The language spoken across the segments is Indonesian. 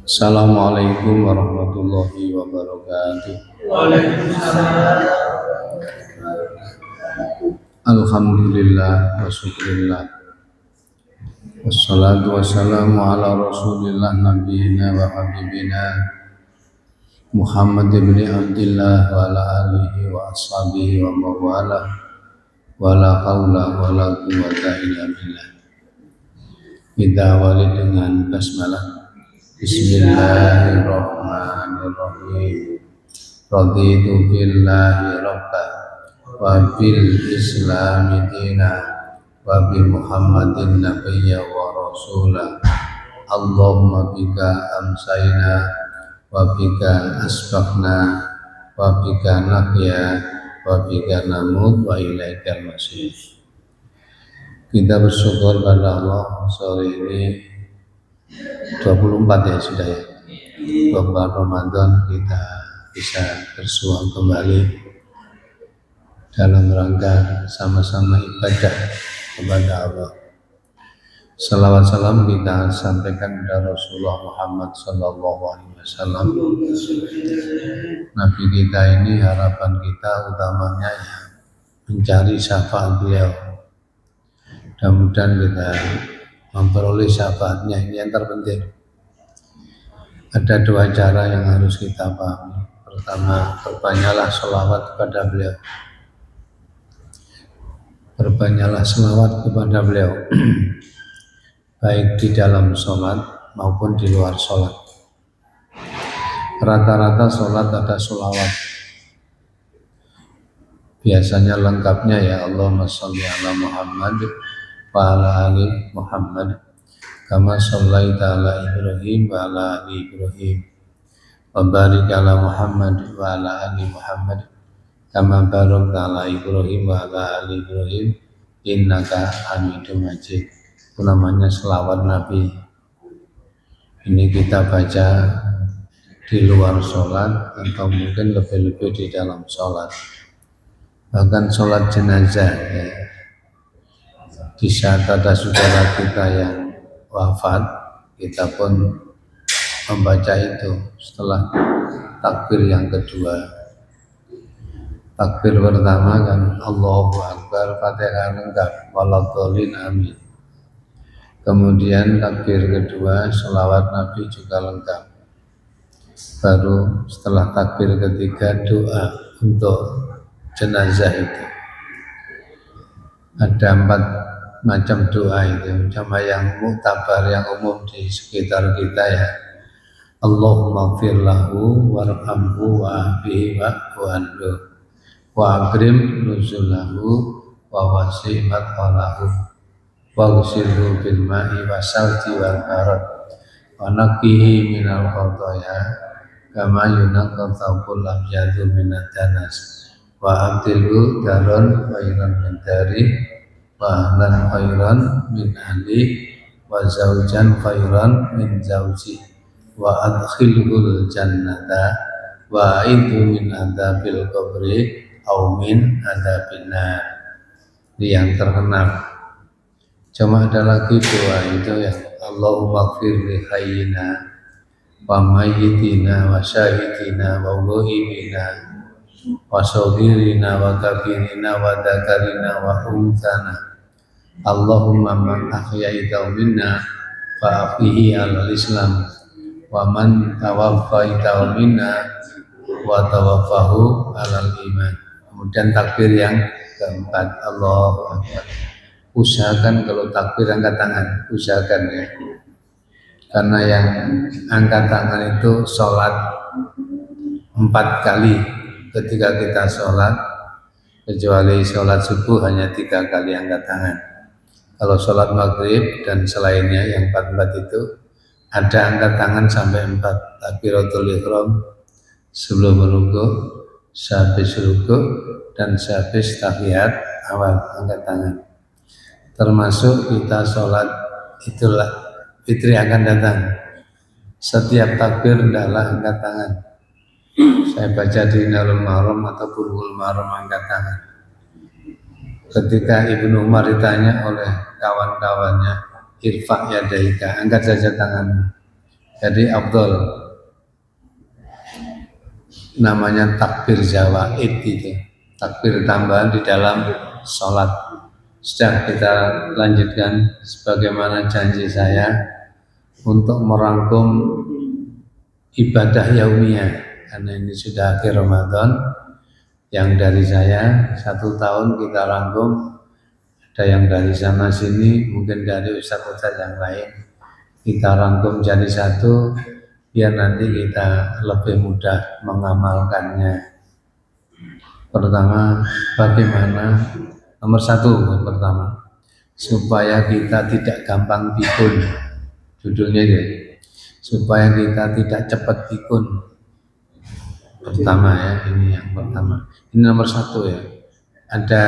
Assalamualaikum warahmatullahi wabarakatuh. Waalaikumsalam. Alhamdulillah wa syukurillah. Wassalatu wassalamu ala rasulillah nabiyina wa habibina Muhammad ibn Abdillah wa ala alihi wa ashabihi wa mawala wa la hawla wa la quwwata illa billah. Kita awali dengan basmalah. Bismillahirrahmanirrahim. Raditu billahi rabba wa bil islami dina wa bi muhammadin nabiyya wa rasula. Allahumma bika amsayna wa bika asbahna wa bika nahya wa bika namut wa ilaikal masih. Kita bersyukur pada Allah sore ini 24 ya sudah ya, 24 Ramadan kita bisa bersua kembali dalam rangka sama-sama ibadah kepada Allah. Salawat salam kita sampaikan kepada Rasulullah Muhammad Sallallahu Alaihi Wasallam. Nabi kita ini harapan kita utamanya ya mencari syafaat beliau. Mudah-mudahan kita memperoleh syafaatnya, ini yang terpenting. Ada dua cara yang harus kita pahami. Pertama, perbanyaklah sholawat kepada beliau. Perbanyaklah sholawat kepada beliau, baik di dalam sholat maupun di luar sholat. Rata-rata sholat ada sholawat. Biasanya lengkapnya ya Allahumma sholli ala Muhammad wa ala ali Muhammad kama shallaita ala Ibrahim wa ala ali Ibrahim wa barik ala Muhammad wa ala ali Muhammad kama barakta ala Ibrahim wa ala ali Ibrahim innaka Hamidum Majid. Itu namanya selawat Nabi. Ini kita baca di luar sholat atau mungkin lebih-lebih di dalam sholat. Bahkan sholat jenazah ya. Di saat ada saudara kita yang wafat, kita pun membaca itu setelah takbir yang kedua. Takbir pertama kan Allahu Akbar, Fatihah lengkap, waladhdallin amin. Kemudian takbir kedua, sholawat Nabi juga lengkap. Baru setelah takbir ketiga doa untuk jenazah itu. Ada 4 macam doa itu, sama yang muktabar yang umum di sekitar kita ya. Allahumma gfir lahu warhamhu wa'afihi wa'anhu wa akrim nuzulahu wa wasi' madkhalahu wa ghsilhu bil ma'i wa salji wal barad wa naqihi minal khotaya kama yunaqqa thawbul abyadu minad danas wa abdilhu daron khairan min dari wa ahlan khairan min ahli wa zawjan khairan min zawji wa adkhilhul jannata wa a'idhu min adzabil qabri au min adzabin nar. Ini yang terkenal. Cuma ada lagi doa itu ya, Allahumma gfir li hayyina wa mayyitina wa syahidina wa ghaibina wa saghirina wa kabirina wa dzakarina wa unsana. Allahumma man ahyaitahu minna fa ahyihi alal islam wa man tawaffaitahu minna wa tawaffahu alal iman. Kemudian takbir yang keempat, Allahu Akbar. Usahakan kalau takbir angkat tangan, usahakan ya. Karena yang angkat tangan itu sholat 4 kali ketika kita sholat, kecuali sholat subuh hanya 3 kali angkat tangan. Kalau sholat maghrib dan selainnya yang 4 itu ada angkat tangan sampai 4. Takbiratul ihram sebelum rukuk, sehabis rukuk, dan sehabis tahiyat awal angkat tangan. Termasuk kita sholat itulah fitri akan datang. Setiap takbir hendaklah angkat tangan. Saya baca di Nalul Mahram atau Bulughul Maram angkat tangan. Ketika Ibnu Umar ditanya oleh kawan-kawannya, irfa' yadaika, angkat saja tanganmu. Jadi afdol, namanya takbir zawaid itu, takbir tambahan di dalam sholat. Sudah, kita lanjutkan sebagaimana janji saya untuk merangkum ibadah yaumiyah, karena ini sudah akhir Ramadan. Yang dari saya 1 tahun kita rangkum, ada yang dari sana sini, mungkin dari ustaz-ustaz yang lain, kita rangkum jadi satu biar nanti kita lebih mudah mengamalkannya. Pertama, bagaimana? Nomor 1 yang pertama, supaya kita tidak gampang pikun. Judulnya ya, supaya kita tidak cepat pikun. Pertama ya, ini yang pertama. Ini nomor 1 ya. Ada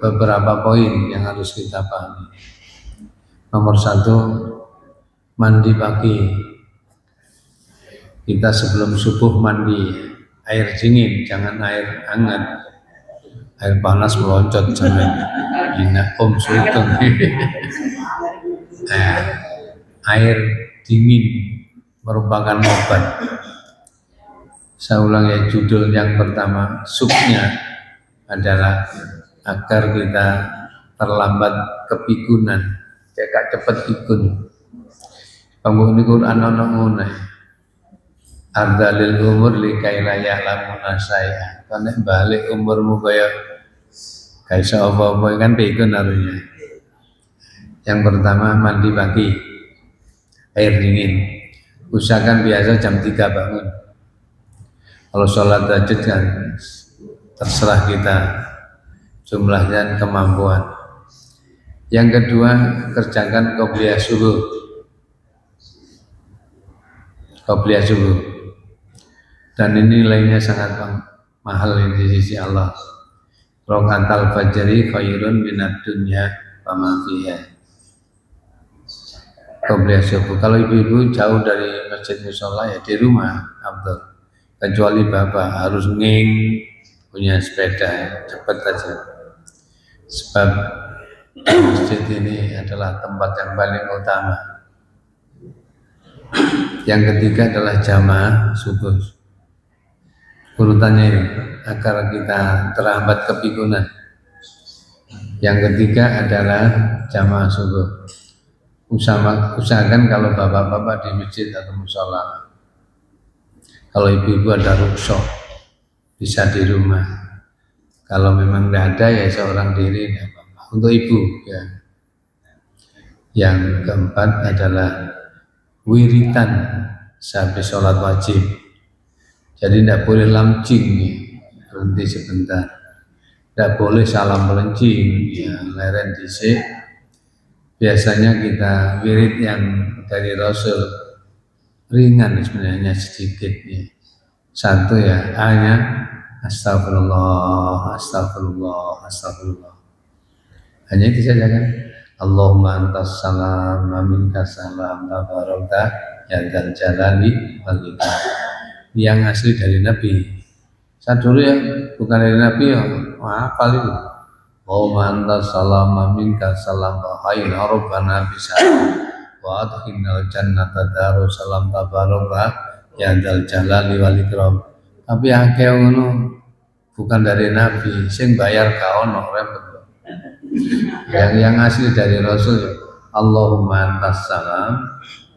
beberapa poin yang harus kita pahami. Nomor 1, mandi pagi. Kita sebelum subuh mandi air dingin, jangan air hangat. Air panas meloncat sampai ini sultan. Air dingin merupakan obat. Saya ulang ya, judul yang pertama, subnya adalah agar kita terlambat kepikunan, cekak cepat pikun. Kamu ini Quran ana ngono. Ardalil umur likaila ya'lamuna saya. Nek balik umurmu kaya iso apa-apa kan pikun harusnya. Yang pertama, mandi pagi, air dingin. Usahakan biasa jam 3 bangun. Kalau sholat tahajud kan terserah kita jumlahnya dan kemampuan. Yang kedua, kerjakan qobliyah subuh. Qobliyah subuh. Dan ini nilainya sangat mahal di sisi Allah. Rakatul fajri khairun minad dunya wa ma fiha. Qobliyah subuh. Kalau ibu-ibu jauh dari masjid mushola ya di rumah afdal. Kecuali bapak harus punya sepeda, cepat aja. Sebab masjid ini adalah tempat yang paling utama. Yang ketiga adalah jamaah subuh. Urutannya ini agar kita terhambat kepikunan. Yang ketiga adalah jamaah subuh. Usahakan kalau bapak-bapak di masjid atau mushola. Kalau ibu-ibu ada rukshoh, bisa di rumah. Kalau memang tidak ada ya seorang diri, tidak apa-apa. Untuk ibu ya. Yang keempat adalah wiritan sehabis sholat wajib. Jadi tidak boleh lamcing nih, berhenti sebentar. Tidak boleh salam melencing, ya leren dhisik. Biasanya kita wirid yang dari Rasul ringan sebenarnya sedikit ya. 1 ya, hanya astagfirullah, astagfirullah, astagfirullah. Hanya itu saja kan. Allahumma antas salam wa minkas salam tabarakta ya dzal jalali wal ikram. Yang asli dari Nabi. Saya dulu ya, bukan dari Nabi ya, hafal itu. Allahumma antas salam wa minkas salam wa hayna rabbana bisalam. Wa adkhilnal jannata darussalam tabaraka ya dzal jalali wal ikram. Tapi akeh ngono bukan dari Nabi, sing bayar ka ono repot. Yang asli dari Rasul, Allahumma antas salam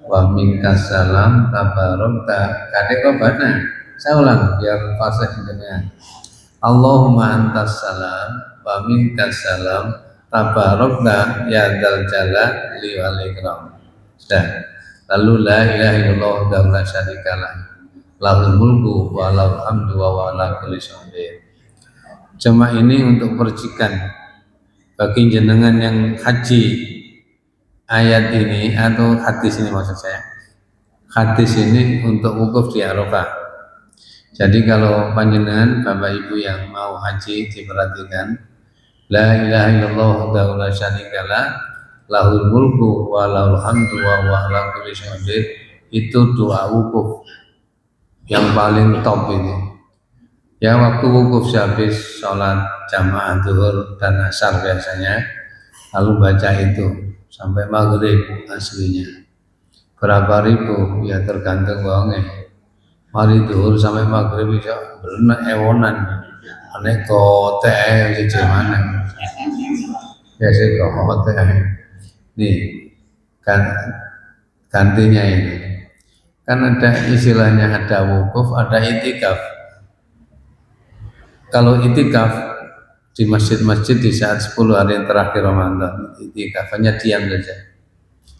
wa minkas salam tabarakta. Kadek obana. Saya ulang biar fasih jenengan. Allahumma antas salam wa minkas salam tabarakta ya dzal jalali wal ikram. Sudah. Lalu la ilaha illallah wa la syarikalah. Lahul mulku wa lahul hamdu wa ala kulli syai'in. Cuma ini untuk percikan bagi jenengan yang haji ayat ini atau hadis ini maksud saya. Hadis ini untuk wukuf di Arafah. Jadi kalau panjenengan Bapak Ibu yang mau haji diperhatikan la ilaha illallah wa la syarikalah. Lahul mulku wa lahul hamdu wa ala kulli syai'in. Itu doa wukuf yang paling top ini. Ya waktu wukuf habis sholat jamaah zuhur dan asar biasanya, lalu baca itu sampai maghrib aslinya. berapa ribu ya tergantung wonge. Mari duhur sampai maghrib iso bener ewonan. Ane kote ae mana. Biasa kote ae. Nih kan gantinya ini. Kan ada istilahnya ada wukuf, ada itikaf. Kalau itikaf di masjid-masjid di saat 10 hari yang terakhir Ramadan, itikaf hanya diam saja.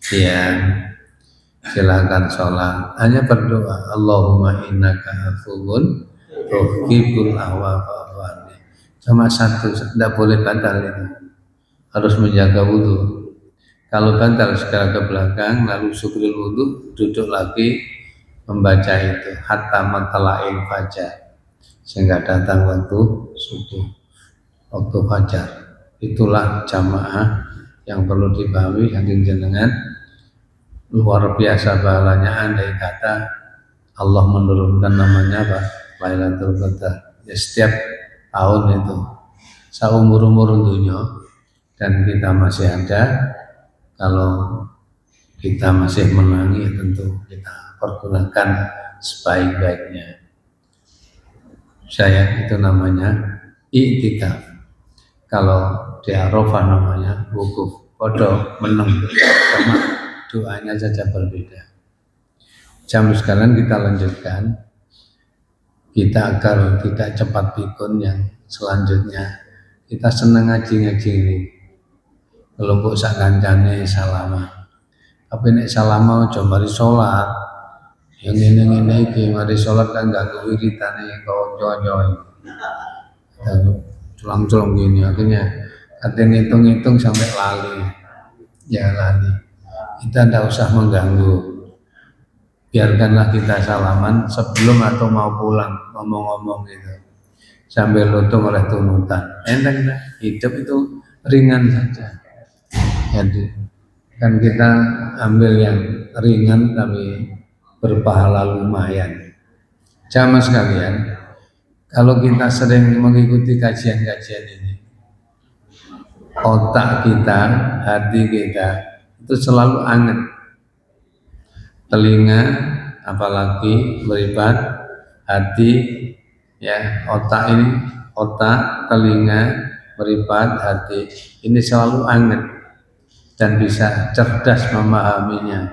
Diam. Silakan sholat, hanya berdoa Allahumma innaka afuwun tuhibbul afwa fa'fu anni. Cuma satu, tidak boleh batal itu. Harus menjaga wudhu. Kalau batal segera ke belakang, lalu syukrul wudhu, duduk lagi membaca itu hatta matla'il fajar sehingga datang waktu subuh, waktu fajar. Itulah jamaah yang perlu dipahami saking jenengan. Luar biasa pahalanya andai kata Allah menurunkan namanya apa? Lailatul Qadar. Ya, setiap tahun itu seumur-umur dunia dan kita masih ada, kalau kita masih menangi tentu kita pergunakan sebaik-baiknya. Saya itu namanya i'tikaf. Kalau di Arafah namanya wukuf. Podo meneng sama doanya saja berbeda. Jam sekarang kita lanjutkan. Kita agar tidak cepat pikun yang selanjutnya. Kita senang ngaji-ngaji ini. Kelompok sak kancane salaman. Tapi nek salama aja mari salat. Yang ngene-ngene iki mari salat kan gak wiritane kanca-kanca. Culang-culang gini akhirnya katanya ngitung-ngitung sampai lali. Ya lali. Kita tidak usah mengganggu. Biarkanlah kita salaman sebelum atau mau pulang, ngomong-ngomong gitu sambil lutung oleh tunutan. Enteng dah, hidup itu ringan saja. Jadi kan kita ambil yang ringan tapi berpahala lumayan. Jamaah sekalian, kalau kita sering mengikuti kajian-kajian ini, otak kita, hati kita itu selalu anget. Telinga apalagi meribat, hati ya, otak ini, otak, telinga, meribat, hati ini selalu anget dan bisa cerdas memahaminya.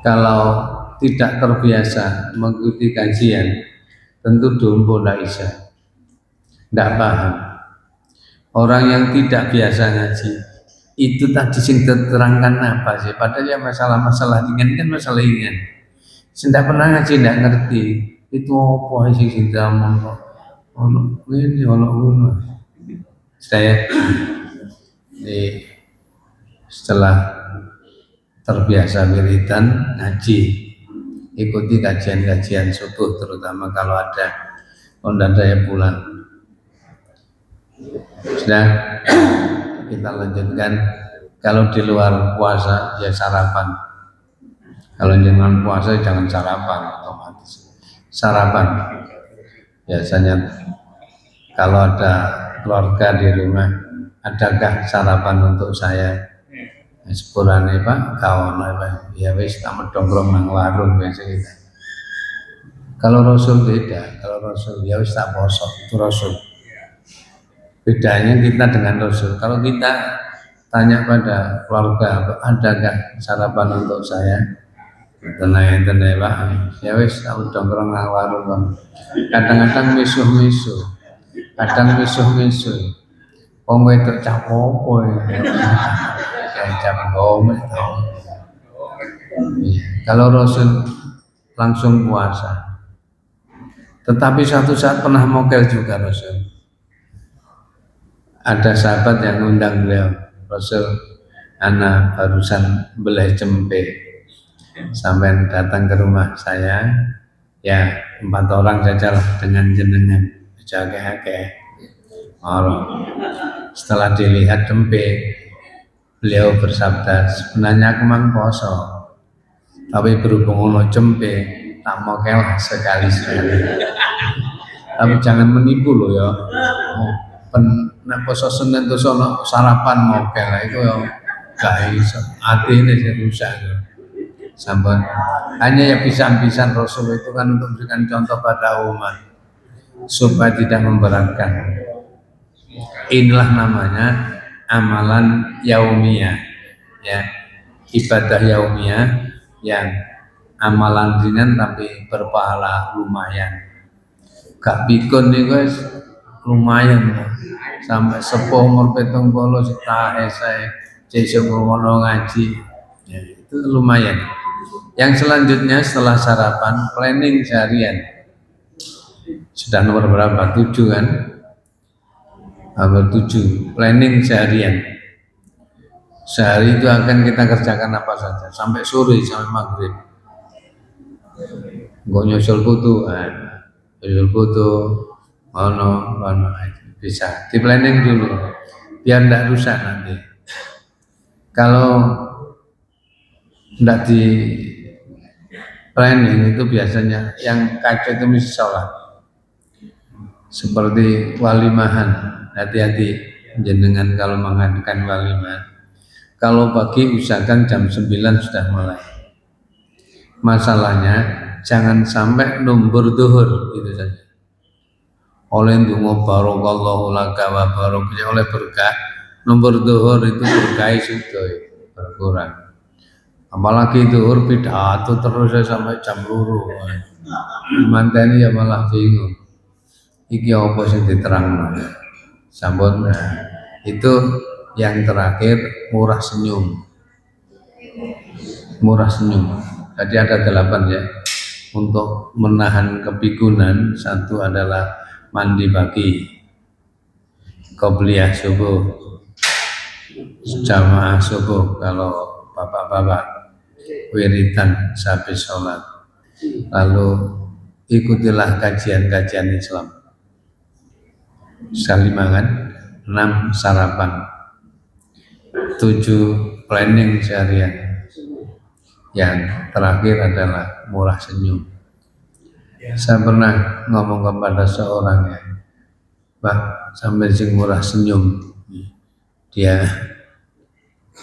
Kalau tidak terbiasa mengikuti kajian, tentu dombo tidak bisa, tidak paham. Orang yang tidak biasa ngaji itu tadi sing terangkan apa sih? Padahal ya masalah-masalah ringan kan masalah ringan. Tidak pernah ngaji, tidak ngerti itu apa sih sing diomong kok. Ono ini, ono. Saya setelah terbiasa wiridan ngaji, ikuti kajian-kajian subuh terutama kalau ada yang pulang. Sudah kita lanjutkan. Kalau di luar puasa ya sarapan. Kalau jangan puasa jangan sarapan, otomatis sarapan. Biasanya kalau ada keluarga di rumah, adakah sarapan untuk saya? Sepurane Pak, kawan Pak. Ya wis tak medongkrong nang warung biasa kita. Kalau Rasul beda, kalau Rasul ya wis tak poso, itu Rasul. Bedanya kita dengan Rasul. Kalau kita tanya pada keluarga, adakah sarapan untuk saya? Tenang Pak. Ya wis tak medongkrong nang warung. Kadang-kadang misuh-misuh. Kadang misuh-misuh. Wong wedok cak opo ya. Cap gom. Kalau Rasul langsung puasa. Tetapi suatu saat pernah mokel juga Rasul. Ada sahabat yang undang beliau, Rasul, anak barusan belah cempe, sampai datang ke rumah saya, ya 4 orang sajalah dengan jenengan, jaga-jaga. Setelah dilihat cempe, beliau bersabda, sebenarnya aku mang poso, tapi berhubung ono cempe, tak mau kelah sekali-sekali. Tapi jangan menipu loh ya. Nek poso Senin terus ono sarapan mau kelah itu ya gak iso. Atine sing rusak. Sampun. Hanya ya pisan-pisan Rasul itu kan untuk memberikan contoh pada umat supaya tidak memberatkan. Inilah namanya amalan yaumiyah, ya, ibadah yaumiyah yang amalan ringan tapi berpahala lumayan. Gak pikun nih guys, lumayan sampai sepuh umur 70 setahe saya sesuk ngono ngaji, ya, itu lumayan. Yang selanjutnya setelah sarapan, planning seharian. Sudah nomor berapa? 7 kan? Nomor 7, planning seharian. Sehari itu akan kita kerjakan apa saja sampai sore, sampai maghrib. Nggak nyusul butuh, ono bisa di planning dulu, biar tidak rusak nanti. Kalau tidak di planning itu biasanya yang kacau itu mesti sholat. Seperti walimahan, hati-hati jenengan kalau mengadakan walimah. Kalau pagi usahakan jam 9 sudah mulai. Masalahnya jangan sampai nombor duhur itu saja. Oleh ndonga barakallahu laka wa barakah, oleh berkah, nombor duhur itu berkah sudah berkurang. Apalagi duhur pidato terus sampai jam 2. Manteni ya malah bingung. Iki apa sing diterangno. Sampun. Itu yang terakhir murah senyum. Murah senyum. Jadi ada 8 ya. Untuk menahan kepikunan, satu adalah mandi pagi, qobliyah subuh, jamaah subuh kalau bapak-bapak, wiridan habis sholat, lalu ikutilah kajian-kajian Islam. 5 kan, 6 sarapan, 7 planning seharian, yang terakhir adalah murah senyum. Saya pernah ngomong kepada seorang ya, Pak, sambil sing murah senyum, dia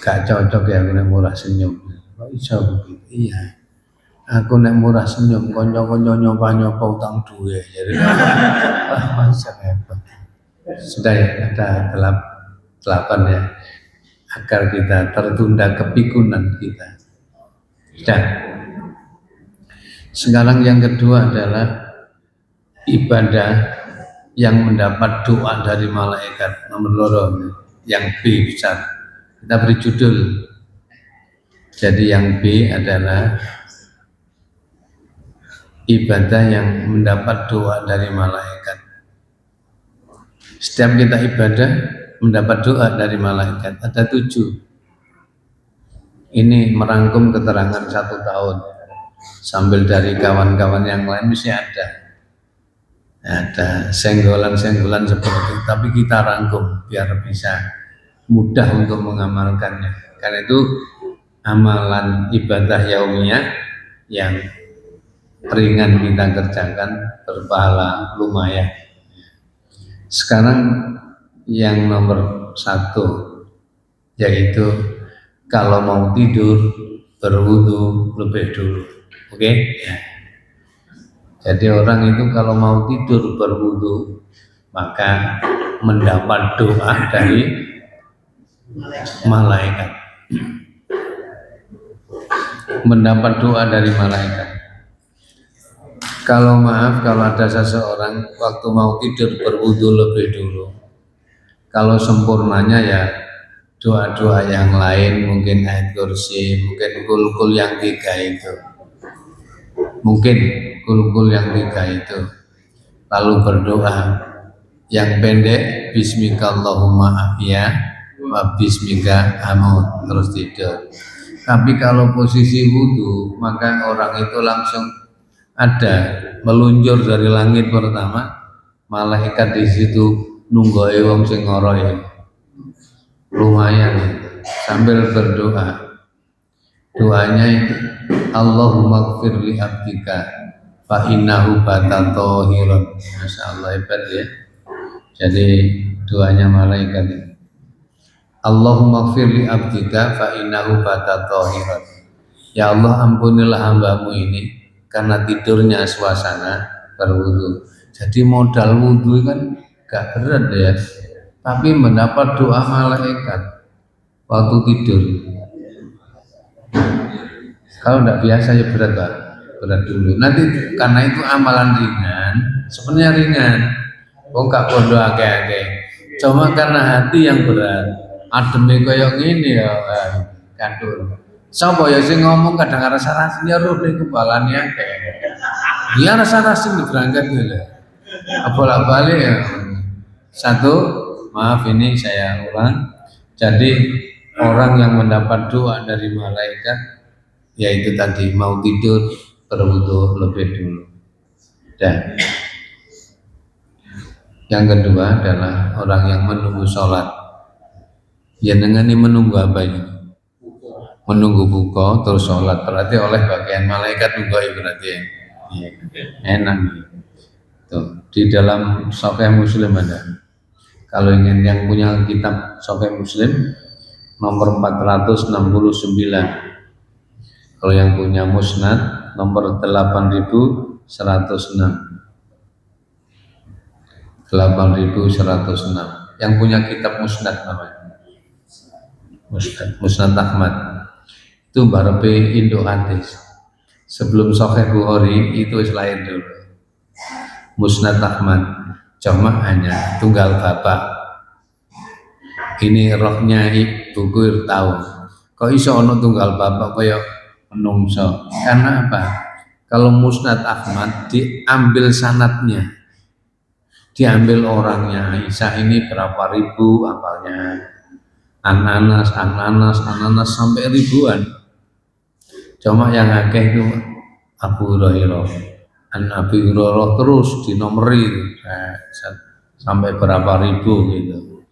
gak cocok ya kena murah senyum. Kok bisa begitu? Iya, aku nek murah senyum, konco-konco nyoba-nyoba utang duit. Jadi masa hebat. Sudah ya, ada 8 ya, agar kita tertunda kepikunan kita. Sudah. Sekarang yang kedua adalah ibadah yang mendapat doa dari malaikat. Nomor 2, yang B besar. Kita beri judul. Jadi yang B adalah ibadah yang mendapat doa dari malaikat. Setiap kita ibadah mendapat doa dari malaikat. Ada 7. Ini merangkum keterangan 1 tahun. Sambil dari kawan-kawan yang lain mesti ada senggolan-senggolan seperti itu, tapi kita rangkum biar bisa mudah untuk mengamalkannya. Karena itu amalan ibadah yaumiyah yang ringan kita kerjakan berpahala lumayan. Sekarang yang nomor 1, yaitu kalau mau tidur berwudu lebih dulu. Oke? Ya. Jadi orang itu kalau mau tidur berwudu maka mendapat doa dari malaikat. Mendapat doa dari malaikat. Kalau ada seseorang waktu mau tidur berwudu lebih dulu. Kalau sempurnanya ya doa-doa yang lain, mungkin ayat kursi, mungkin kul-kul yang 3 itu. Mungkin kul-kul yang 3 itu. Lalu berdoa yang pendek, bismika Allahumma ahya wa bismika amut, terus tidur. Tapi kalau posisi wudu, maka orang itu langsung ada meluncur dari langit pertama, malaikat di situ nunggoe wong sing ngoroe. Lumayan sambil berdoa. Doanya itu Allahumma gfir li abdika fa innahu batatohiron. Masyaallah hebat ya. Jadi doanya malaikat itu Allahumma gfir li abdika fa innahu batatohiron. Ya Allah, ampunilah hambamu ini karena tidurnya suasana berwudu. Jadi modal wudu kan gak berat ya, tapi mendapat doa malaikat waktu tidur. Kalau tidak biasa ya berat Pak, berat dulu. Nanti karena itu amalan ringan, sebenarnya ringan. Oh gak bodoh akeh-akeh. Cuma karena hati yang berat, ademe koyo ngene ya, kandur. Sapa ya sing ngomong kadang rasa-rasane roh niku balane akeh. Dia rasa-rasane berangkat dulu. Apa balik ya. Satu, maaf ini saya ulang. Jadi orang yang mendapat doa dari malaikat yaitu tadi mau tidur berwudu lebih dulu. Dan yang kedua adalah orang yang menunggu sholat. Ya dengan ini menunggu apa ini? Menunggu buka terus sholat, berarti oleh bagian malaikat juga ya berarti ya. Enak tuh. Di dalam Sahih Muslim ada. Kalau ingin yang punya kitab Sahih Muslim nomor 469. Kalau yang punya Musnad nomor 8106. 8106. Yang punya kitab Musnad namanya. Musnad Ahmad. Itu barepe Indo hadis. Sebelum Sahih Bukhari itu selain dulu. Musnad Ahmad cuma hanya tunggal bapak. Ini rohnya buku Irtaun. Kok iso ono tunggal bapak kaya menungso? Karena apa? Kalau Musnad Ahmad diambil sanatnya, diambil orangnya. Isa ini berapa ribu apalnya? Ananas sampai ribuan. Cuma yang akeh itu Abu Hurairah. Abi Hurairah terus dinomori sampai berapa ribu gitu.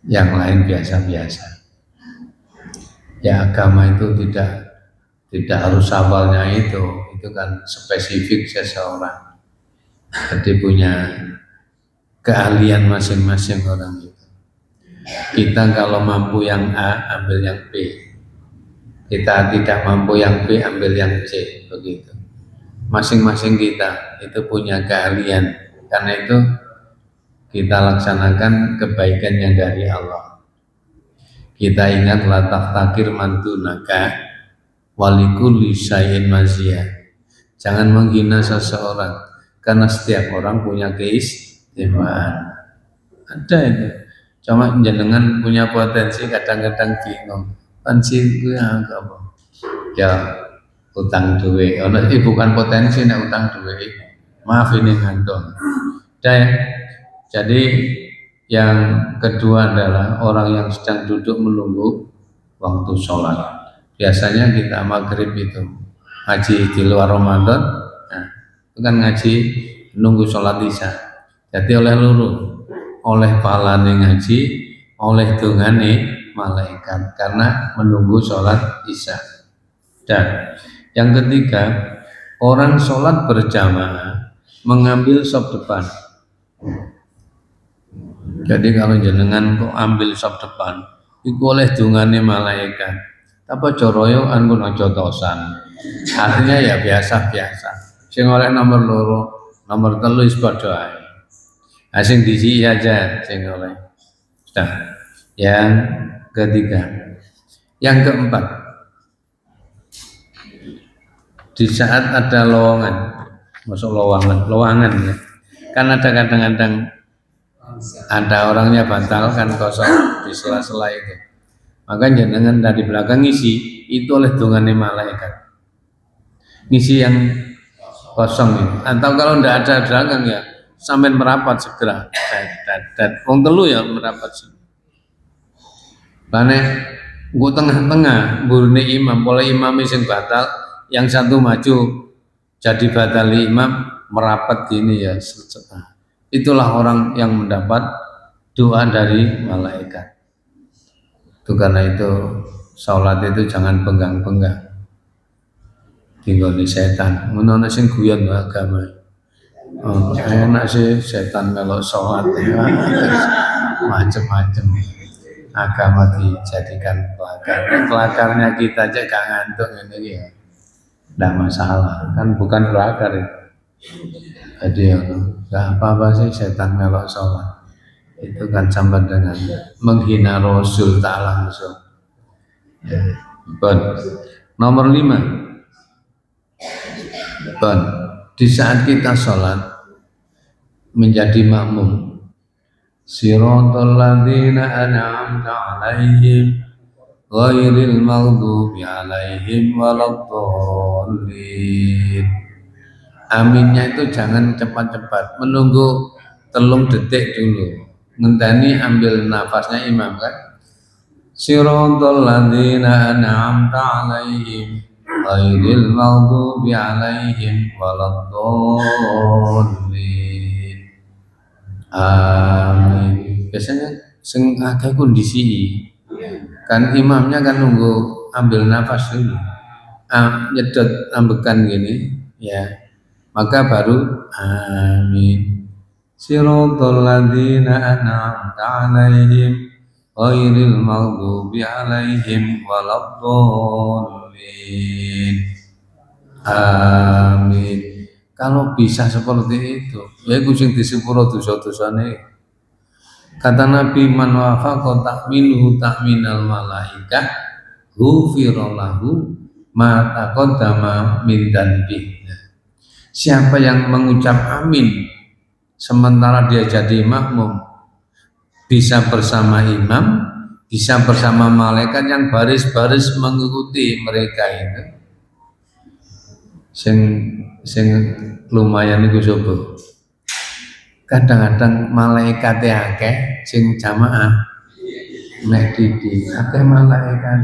Yang lain biasa-biasa. Ya agama itu tidak harus hafalnya itu kan spesifik seseorang. Jadi punya keahlian masing-masing orang itu. Kita kalau mampu yang A ambil yang B. Kita tidak mampu yang B ambil yang C, begitu. Masing-masing kita itu punya keahlian. Karena itu kita laksanakan kebaikan yang dari Allah. Kita ingat latah takir mantunaka walikulli syai'in maziyah. Jangan menghina seseorang karena setiap orang punya keistimewaan. Ada itu. Cuma jenengan punya potensi kadang-kadang bingung. Potensi itu yang apa? Ya utang duit. Bukan potensi nek utang duit. Maaf ini ngantung. Jadi yang kedua adalah orang yang sedang duduk menunggu waktu sholat. Biasanya kita maghrib itu ngaji di luar Ramadan, nah, itu kan ngaji nunggu sholat isya. Jadi oleh oleh pahalane ngaji, oleh dungane malaikat karena menunggu sholat isya. Dan yang ketiga, orang sholat berjamaah mengambil sop depan. Jadi kalau jenengan kok ambil sop depan, itu oleh dungane malaikat. Apa coroyo anggo jotosan. Artinya ya biasa-biasa. Sing oleh nomor loro, nomor telu wis padha ae. Asing disi aja sing oleh. Sudah. Yang ketiga. Yang keempat. Di saat ada lowongan, masuk lowongan ya. Kan ada kadang-kadang ada orangnya batal kan kosong di sela-sela itu. Maka jangan dari belakang ngisi itu oleh dongane malaikat. Ngisi yang kosong itu. Atau kalau tidak ada belakang ya sampai merapat segera. Wong telu ya merapat segera. Bane gua tengah-tengah burune imam, oleh imam sing batal, yang satu maju jadi batali imam merapat gini ya. Itulah orang yang mendapat doa dari malaikat. Itu karena itu sholat itu jangan penggang-penggang. Tinggal di setan. Menurut sing guyon agama. Enak sih setan kalau sholat ya. Macem-macem. agama dijadikan kelakar. Kelakarnya kita aja gak ngantuk ini ya. Tidak masalah, kan bukan kelakar itu. Jadi gak apa-apa sih setan melok sholat. Itu kan sama dengan menghina Rasul tak langsung. Nomor 5. Di saat kita sholat menjadi makmum. Siratal ladzina an'amta 'alaihim ghairil maghdubi 'alaihim waladdallin. Aminnya itu jangan cepat-cepat, menunggu 3 detik dulu. Ngenteni ambil nafasnya imam kan. Siratal ladzina an'amta 'alaihim ghairil maghdubi 'alaihim waladdallin. Amin. Biasanya sing akeh kondisi kan imamnya kan nunggu ambil nafas dulu. Nyedot ambekan gini ya. Maka baru amin. Siratal ladzina an'amta 'alaihim ghairil maghdubi 'alaihim waladdallin. Amin. Kalau bisa seperti itu, ya kucing disepuro dosa-dosane. Kata Nabi, man wafaqa ta'minuhu ta'minal malaikah ghufira lahu ma taqaddama min dzanbihi. Siapa yang mengucap amin sementara dia jadi makmum, bisa bersama imam, bisa bersama malaikat yang baris-baris mengikuti mereka itu. Sing lumayan iku sapa? Kadang-kadang malaikat akeh sing jamaah nek didi akeh malaikat.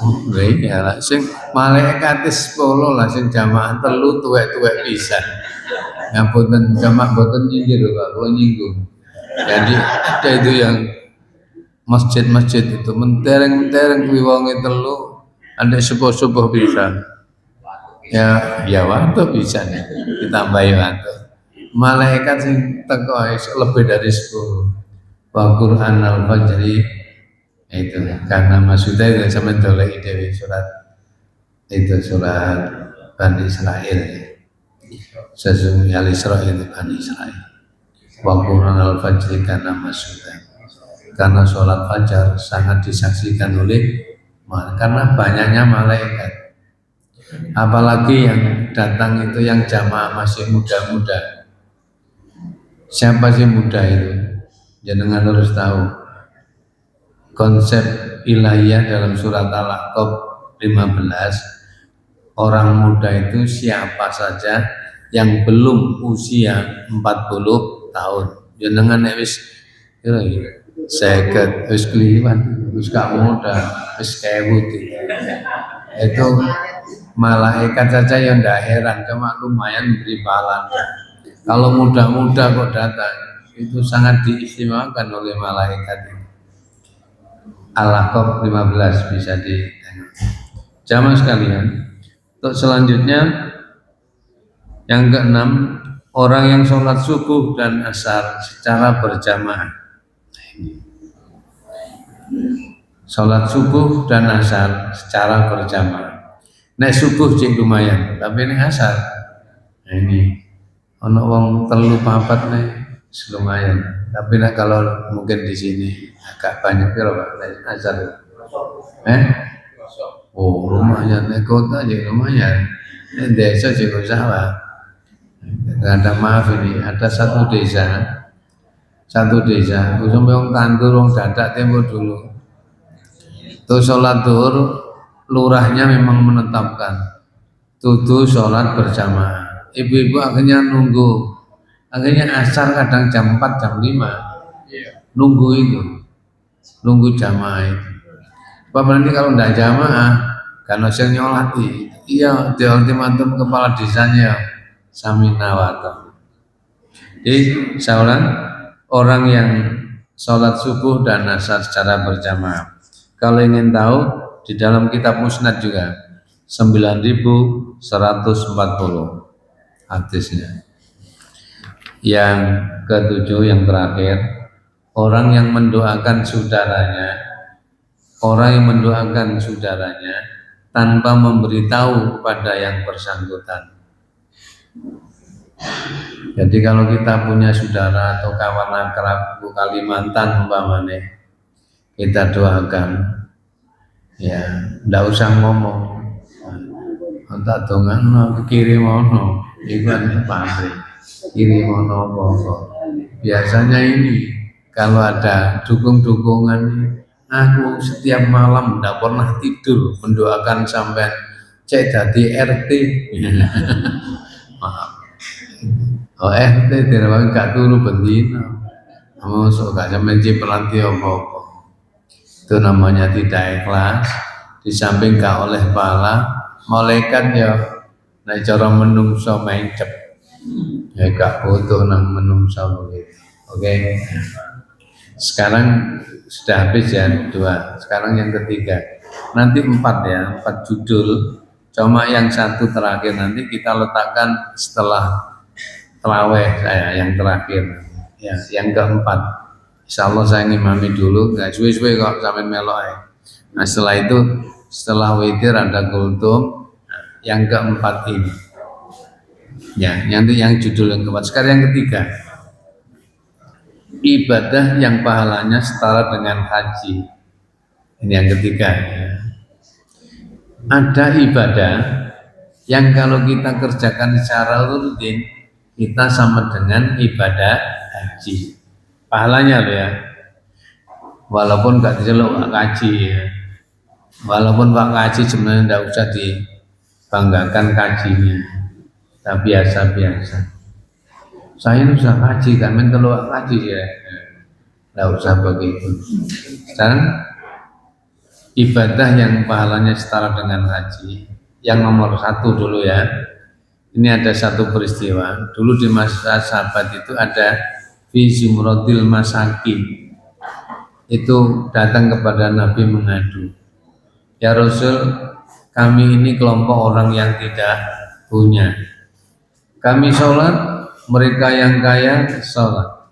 Oh, iya lah sing malaikat 10 lah sing jamaah 3 tuwek-tuwek pisan. Ngapunten jamaah boten nyindir lho Pak, kula nyinggung. Jadi ada itu yang masjid-masjid itu mentereng-mentereng kuwi wonge 3, andek subuh-subuh pisan. Ya waktu bisa nih ditambahi waktu. Malaikat sing teko lebih dari 10. Wa Qur'an al-Fajri itu karena maksudnya itu sama dolek dewi surat itu surat Bani Israil. Sesungguhnya Al-Isra itu Bani Israil. Wa Qur'an al-Fajri karena maksudnya karena sholat fajar sangat disaksikan oleh karena banyaknya malaikat. Apalagi yang datang itu yang jamaah masih muda-muda. Siapa sih muda itu? Jenengan harus tahu. Konsep ilahiyah dalam surat Al-Aqab 15, orang muda itu siapa saja yang belum usia 40 tahun. Jenengan wis kira-kira 50 wis kliwat, wis gak muda, wis kewut. Itu malaikat saja yang tidak heran, cuma lumayan beri pahala. Kalau muda-muda kok datang, itu sangat diistimewakan oleh malaikat. Al-Aqab 15 bisa ditengok. Jamaah sekalian, untuk selanjutnya yang ke-6, orang yang sholat subuh dan asar secara berjamaah. Sholat subuh dan asar secara berjamaah. Nek subuh cek lumayan, tapi nek asar ini ono wong 3-4 nek lumayan. Tapi nek kalau mungkin di sini agak banyak kira Pak asar. Oh lumayan, nek kota aja lumayan. Nek desa juga salah. Ada maaf ini, ada satu desa, sampai wong tandur wong dadak tempo dulu. Tuh sholat zuhur lurahnya memang menetapkan tutu sholat berjamaah. Ibu-ibu akhirnya nunggu, akhirnya asar kadang jam 4, jam 5 nunggu itu, nunggu jamaah itu. Apa nanti kalau tidak jamaah karena saya nyolati, iya di ultimatum kepala desanya samina wa ta'ala. Jadi orang yang sholat subuh dan asar secara berjamaah. Kalau ingin tahu, di dalam kitab Musnad juga 9.140 hadisnya. Yang ke-7 yang terakhir, orang yang mendoakan saudaranya tanpa memberitahu pada yang bersangkutan. Jadi kalau kita punya saudara atau kawan akrab Kalimantan umpamanya, kita doakan, ya ndak usah ngomong, tak dongan kirim ono, ikan pabrik kirim ono apa. Biasanya ini kalau ada dukung-dukungan, aku setiap malam ndak pernah tidur mendoakan sampai cek dadi RT. Maaf. Oh RT tidak gak turu bendina. Masuk gak sampai pelanti apa-apa. Itu namanya tidak ikhlas. Di samping gak oleh pahala, malaikat ya nek cara menungso mencep. Ya gak butuh nang menungso begitu. Oke. Sekarang sudah habis ya 2. Sekarang yang ketiga. Nanti 4 judul. Cuma yang 1 terakhir nanti kita letakkan setelah terawih saya yang terakhir. Ya, yang keempat. Insyaallah saya ngimami dulu, enggak suwe-suwe kok sampai melok ya. Nah, setelah witir ada kultum. Nah, yang keempat ini. Ya, nanti yang judul yang keempat. Sekarang yang ketiga. Ibadah yang pahalanya setara dengan haji. Ini yang ketiga ya. Ada ibadah yang kalau kita kerjakan secara rutin kita sama dengan ibadah haji. Pahalanya loh ya. Walaupun gak diceluk kaji ya. Walaupun Pak Kaji sebenarnya tidak usah dibanggakan kajinya. Kita biasa-biasa. Saya ini usah kaji, kan menteluk kaji ya. Tidak usah begitu. Sekarang ibadah yang pahalanya setara dengan haji. Yang nomor 1 dulu ya. Ini ada satu peristiwa. Dulu di masa sahabat itu ada fi zumratil masakin. Itu datang kepada Nabi mengadu. Ya Rasul, kami ini kelompok orang yang tidak punya. Kami sholat, mereka yang kaya sholat.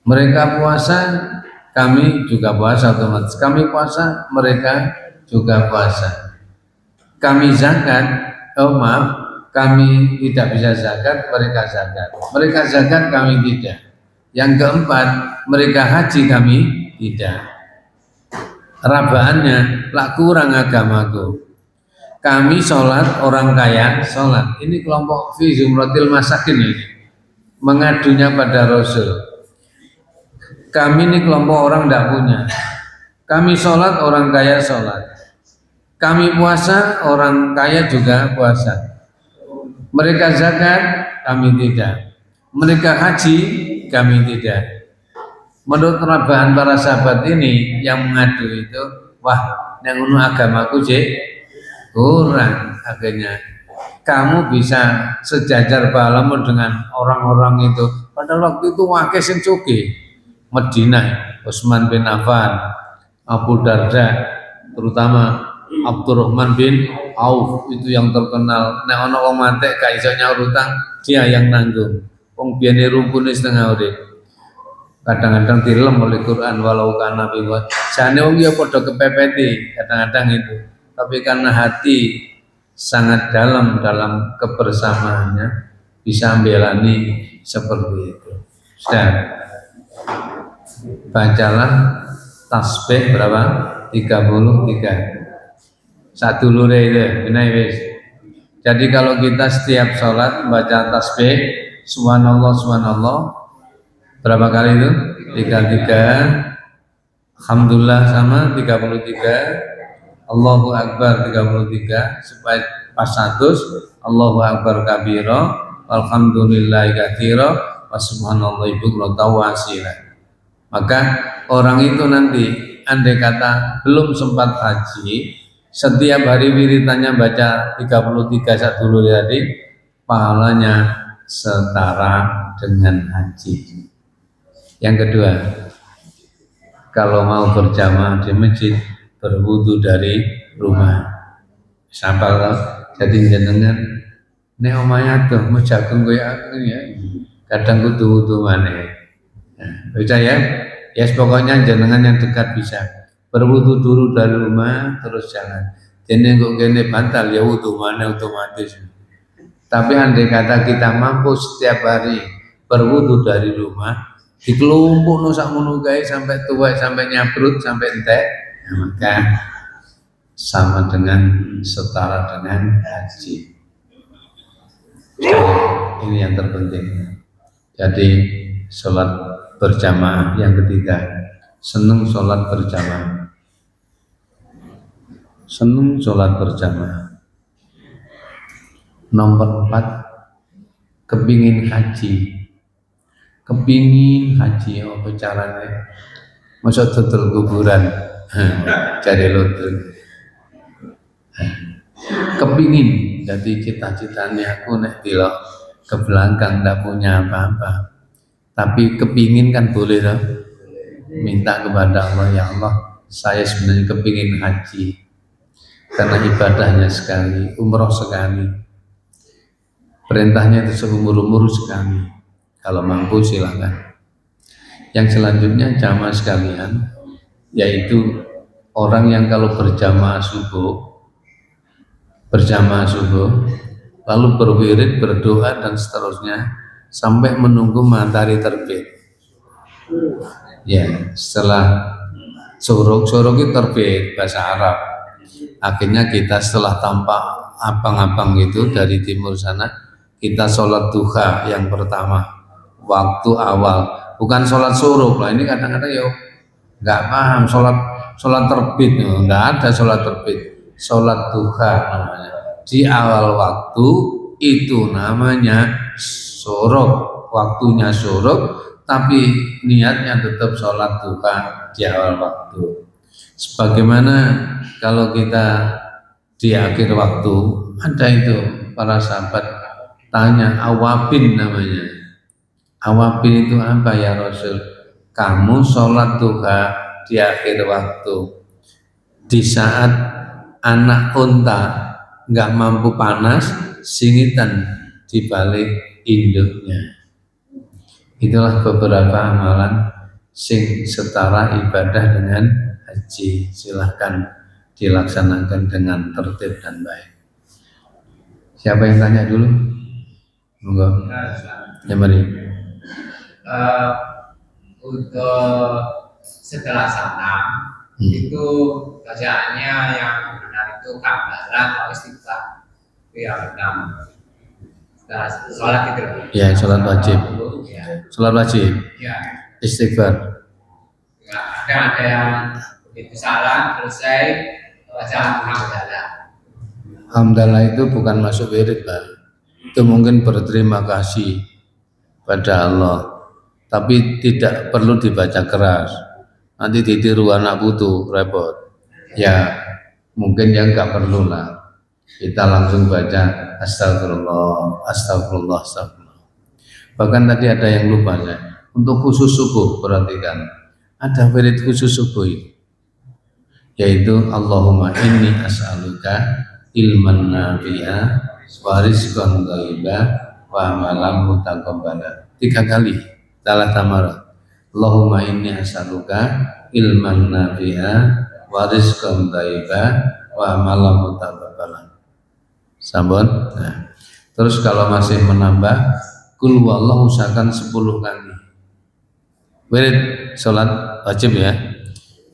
Mereka puasa, kami juga puasa otomatis. Kami puasa, mereka juga puasa. Kami zakat, kami tidak bisa zakat, mereka zakat. Mereka zakat, kami tidak. Yang keempat, mereka haji, kami tidak. Rabaannya, lah kurang agamaku. Kami sholat, orang kaya sholat. Ini kelompok fi zumratil masakin ini. Mengadunya pada Rasul. Kami ini kelompok orang tidak punya. Kami sholat, orang kaya sholat. Kami puasa, orang kaya juga puasa. Mereka zakat, kami tidak. Mereka haji, kami tidak. Menurut rabaan para sahabat ini yang mengadu itu, wah, yang unu agamaku kurang akhirnya. Kamu bisa sejajar pahlamu dengan orang-orang itu. Pada waktu itu wakil sing sugih. Madinah, Utsman bin Affan, Abu Darda, terutama Abdurrahman bin Auf itu yang terkenal. Nek ana wong mate gak iso nyaur utang, dia yang nanggung. Wong biyene rumpune setengah urip. Kadang-kadang dilem oleh Quran walau kana biwa. Jane wong ya padha kepepeti kadang-kadang itu. Tapi karena hati sangat dalam kebersamaannya bisa membelani seperti itu. Sudah. Bacalah tasbih berapa? 33. Satu lure itu, benar wis. Jadi kalau kita setiap sholat baca tasbih subhanallah subhanallah berapa kali itu? 33. Alhamdulillah sama 33. Allahu Akbar 33 supaya pas 100. Allahu Akbar kabira walhamdulillahi katsira wa subhanallahi bukratan wa asila. Maka orang itu nanti andai kata belum sempat haji, setiap hari wiritannya baca 33 satu dulu tadi, pahalanya setara dengan haji. Yang kedua, kalau mau berjamaah di masjid, berwudu dari rumah. Sampal jadi jenengan nek omahe adoh mau jagung koyo aku ya. Kadang kudu wudu maneh. Nah, baca ya. Ya pokoknya jenengan yang dekat bisa. Berwudu dulu dari rumah terus jalan. Jadi kok kene bantal ya wudu mana otomatis. Tapi andai kata kita mampu setiap hari berwudu dari rumah, dikelompok sak ngono gawe sampai tua, sampai nyabrut, sampai entek, ya maka sama dengan setara dengan haji. Ini yang terpenting. Jadi sholat berjamaah yang ketiga, seneng sholat berjamaah. Seneng sholat berjamaah. Nomor 4, kepingin haji. Kepingin haji apa caranya? Masa tutul kuburan. Cari lutut. Kepingin, jadi cita-citanya aku nek dilok ke belakang ndak punya apa-apa. Tapi kepingin kan boleh toh? Minta kepada Allah, ya Allah, saya sebenarnya kepingin haji. Karena ibadahnya sekali, umroh sekali. Perintahnya itu seumur-umur sekali. Kalau mampu silakan. Yang selanjutnya jamaah sekalian, yaitu orang yang kalau berjamaah subuh, lalu berwirid, berdoa dan seterusnya sampai menunggu matahari terbit. Ya, setelah sorok itu terbit bahasa Arab. Akhirnya kita setelah tampak abang-abang itu dari timur sana, kita sholat duha yang pertama waktu awal, bukan sholat suruk lah. Ini kadang-kadang ya nggak paham sholat terbit, nggak ada sholat terbit, sholat duha namanya. Di awal waktu itu namanya suruk, waktunya suruk, tapi niatnya tetap sholat duha di awal waktu. Sebagaimana kalau kita di akhir waktu, ada itu para sahabat tanya, awabin namanya. Awabin itu apa ya Rasul? Kamu sholat duha di akhir waktu, di saat anak unta nggak mampu panas, singitan di balik induknya. Itulah beberapa amalan sing setara ibadah dengan haji. Silahkan dilaksanakan dengan tertib dan baik. Siapa yang tanya dulu? Monggo. Ya mari. Untuk setelah salam itu bacaannya yang benar itu kabaran atau istighfar itu yang benar. Setelah sholat itu. Ya, sholat wajib. Sholat wajib. Ya. Istighfar. Ya, ada yang begitu salam selesai baca hamdalah. Hamdalah itu bukan masuk wirid, Pak. Itu mungkin berterima kasih pada Allah, tapi tidak perlu dibaca keras. Nanti ditiru anak putu repot. Ya, mungkin yang nggak perlu lah. Kita langsung baca astagfirullah, astagfirullah, astagfirullah. Bahkan tadi ada yang lupa saya. Untuk khusus subuh, perhatikan. Ada wirid khusus subuh itu, yaitu Allahumma inni as'aluka ilman nafi'a wa rizqan thayyiban wa amalan mutaqabbala. 3 kali salah tamara. Allahumma inni as'aluka ilman nafi'a wa rizqan thayyiban wa amalan mutaqabbala. Sampun. Nah, terus kalau masih menambah, kul wallahu usahakan 10 kali. Wirid sholat wajib ya.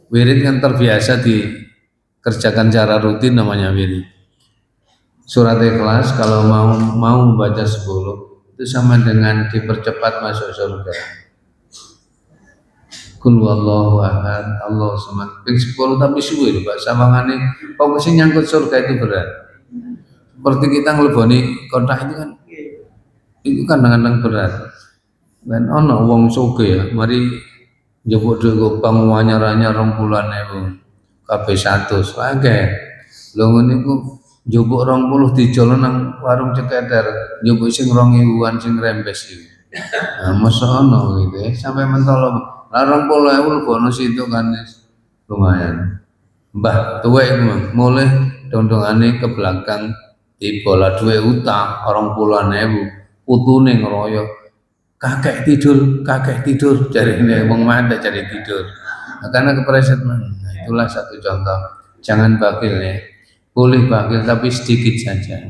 Wirid kan terbiasa dikerjakan secara rutin, namanya wirid. Surat Ikhlas kalau mau baca 10 itu sama dengan dipercepat masuk surga. Kul wallahu ahad, Allahu samad. Ping 10 tapi suwe lho Pak, sawangane fokusnya nyangkut surga itu berat. Seperti kita ngleboni kotak itu kan kadang-kadang berat. Dan ono wong soge ya, mari njupuk dhuwit bang anyar-anyar 20.000 kabeh 100 akeh. Lho ngene iku njupuk 20 dijolo nang warung ceketer, njupuk sing 2.000-an sing rembes iki. Nah, mosok ono gitu ya, sampai mentolo. Lah 20.000 bono situ kan lumayan. Mbah tuwek iku mulih dondongane ke belakang di bola duwe utang 20.000, putune ngeroyok kakek tidur, cari ini wong mati cari tidur. Nah, karena kepreset mana? Nah, itulah satu contoh. Jangan bakil ya. Boleh bakil tapi sedikit saja.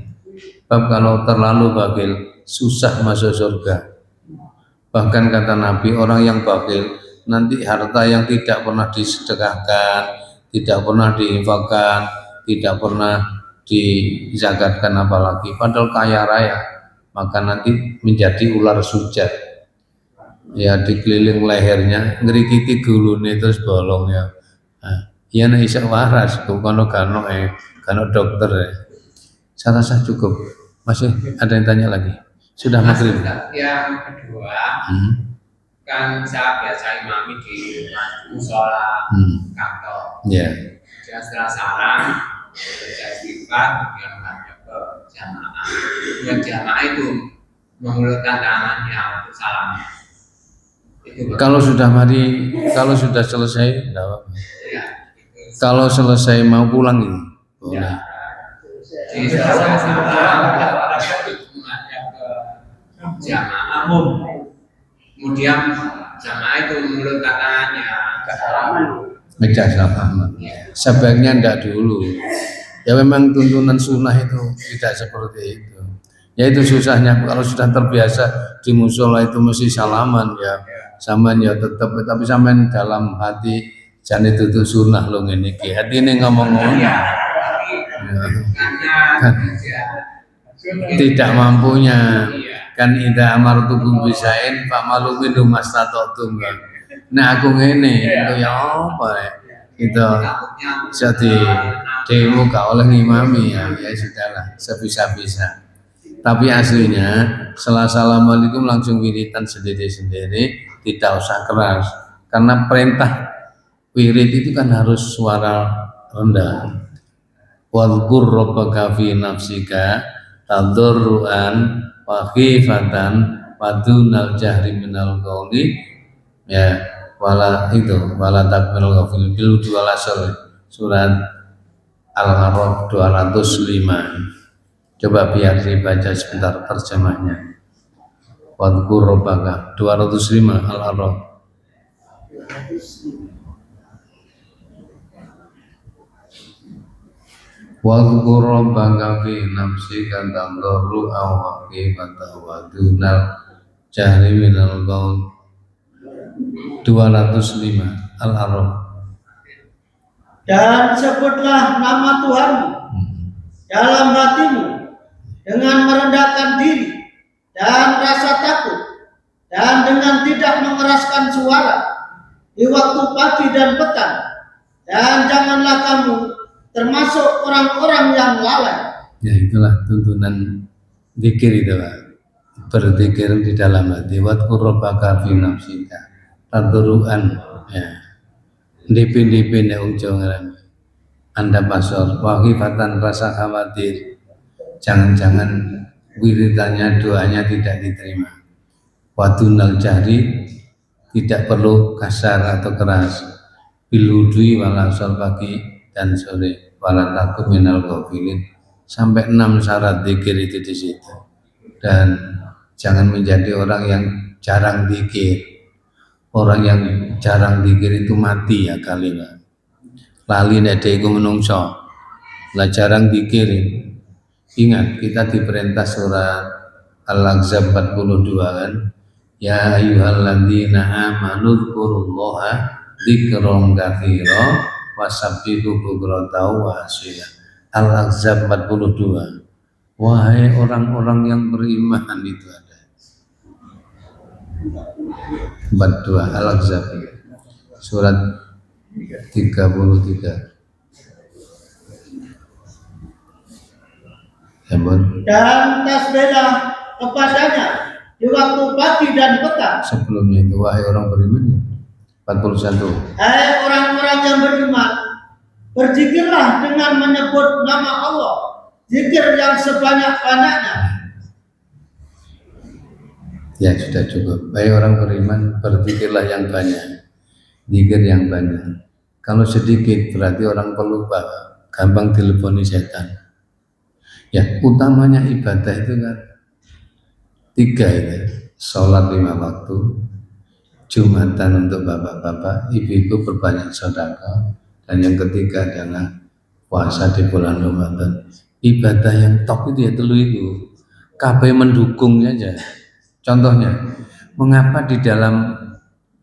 Sebab kalau terlalu bakil susah masuk surga. Bahkan kata Nabi, orang yang bakil nanti harta yang tidak pernah disedekahkan, tidak pernah diinfakkan, tidak pernah dizakatkan apalagi, padahal kaya raya, maka nanti menjadi ular sujat. Ya dikeliling lehernya, ngerikiti gulune terus bolongnya. Nah, iya nek iso waras, kono kano dokter ya. Saya rasa cukup. Masih ada yang tanya lagi? Sudah maghrib. Yang kedua, kan saya biasa imami di musola kantor. Ya. Jadi setelah salam, saya istighfar, kemudian menghadap ke jamaah. Yang jamaah itu mengulurkan tangannya untuk salam. Kalau sudah selesai, enggak apa-apa. Ya, kalau selesai mau pulang ini, boleh. Ya. Jadi setelah salam, menghadap ke jamaah. Kemudian jamaah itu mengulurkan tangannya. Baca salam. Sebaiknya enggak dulu. Ya memang tuntunan sunnah itu tidak seperti itu. Ya itu susahnya kalau sudah terbiasa di musola itu mesti salaman ya. Saman ya tetap, tapi sampean dalam hati jangan itu sunnah lo ngene iki. Hati ini ngomong tidak mampunya kan ida amartukum bisain pak malu minum mastatotum kan. Nah aku ngene itu ya apa ya itu jadi demo gak oleh ngimami ya sudahlah sebisa-bisa. Tapi aslinya setelah assalamualaikum langsung wiritan sendiri-sendiri, tidak usah keras. Karena perintah wirid itu kan harus suara rendah. Wadhkur rabbaka fi nafsika tadarruan wa khifatan wa dunal jahri minal qawli ya wala takmil ghafil bil wala surat Al-A'raf 205. Coba biar dibaca sebentar terjemahnya. Wadhkur rabbaka 205 Al-A'raf. Wadhkur rabbaka fi nafsika tadarruan wa khifatan wa dunal jahri minal qaul 205 Al-A'raf. Dan sebutlah nama Tuhanmu dalam hatimu dengan merendahkan diri dan rasa takut dan dengan tidak mengeraskan suara di waktu pagi dan petang, dan janganlah kamu termasuk orang-orang yang lalai. Ya itulah tuntunan zikir itu Pak. Berzikir di dalam hati. Wadhkur rabbaka fi nafsika tadarruan ya. Dipin-dipin ya ujung Anda pasor wa khifatan rasa khawatir. Jangan-jangan wiridannya doanya tidak diterima. Wadunal jahri tidak perlu kasar atau keras. Biludui walasol pagi dan sore wala takut minal ghafilin. Sampai 6 syarat zikir itu di situ. Dan jangan menjadi orang yang jarang zikir. Orang yang jarang zikir itu mati ya kali Pak. Lali nek iku menungso. Lah jarang zikir. Ingat kita diperintah surat Al-Ahzab 42 kan. Ya ayyuhalladzina amanu dzkurullaha dzikran katsira wasabbihu bukratan wa asyila. Al-Ahzab 42. Wahai orang-orang yang beriman itu ada. 42 Al-Ahzab surat 33. Dan tasbihlah kepadanya di waktu pagi dan petang. Sebelumnya itu wahai orang beriman 41. Hai orang-orang yang beriman, berzikirlah dengan menyebut nama Allah, zikir yang sebanyak-banyaknya. Ya sudah cukup. Wahai orang beriman, berzikirlah yang banyak, zikir yang banyak. Kalau sedikit berarti orang pelupa, gampang teleponi setan. Ya, utamanya ibadah itu kan 3 itu. sholat 5 waktu, Jumatan untuk bapak-bapak, ibu-ibu perbanyak sedekah, dan yang ketiga adalah puasa di bulan Ramadan. Ibadah yang top itu ya telu itu, kabeh mendukung saja. Contohnya, mengapa di dalam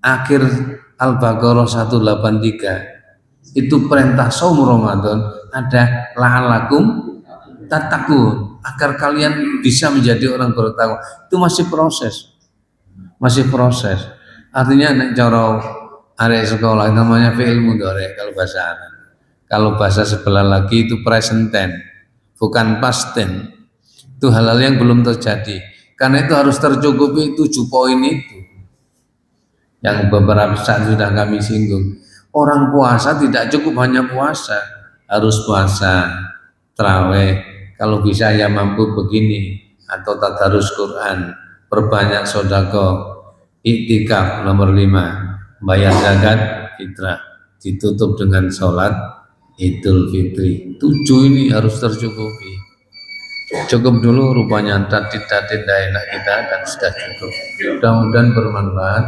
akhir Al-Baqarah 183 itu perintah saum Ramadan ada la'alakum tattaqun, agar kalian bisa menjadi orang bertakwa. Itu masih proses. Artinya nek cara area sekolah namanya fi'il mudhari kalau bahasa Arab. Kalau bahasa sebelah lagi itu present tense, bukan past tense. Itu hal-hal yang belum terjadi. Karena itu harus tercukupi 7 poin itu. Yang beberapa saat sudah kami singgung. Orang puasa tidak cukup hanya puasa, harus puasa, tarawih. Kalau bisa ya mampu begini, atau tadarus Quran, perbanyak sedekah, iktikaf nomor 5, bayar zakat fitrah, ditutup dengan sholat Idul Fitri. 7 ini harus tercukupi. Cukup dulu rupanya tadi tidak enak kita dan sudah cukup. Mudah-mudahan bermanfaat.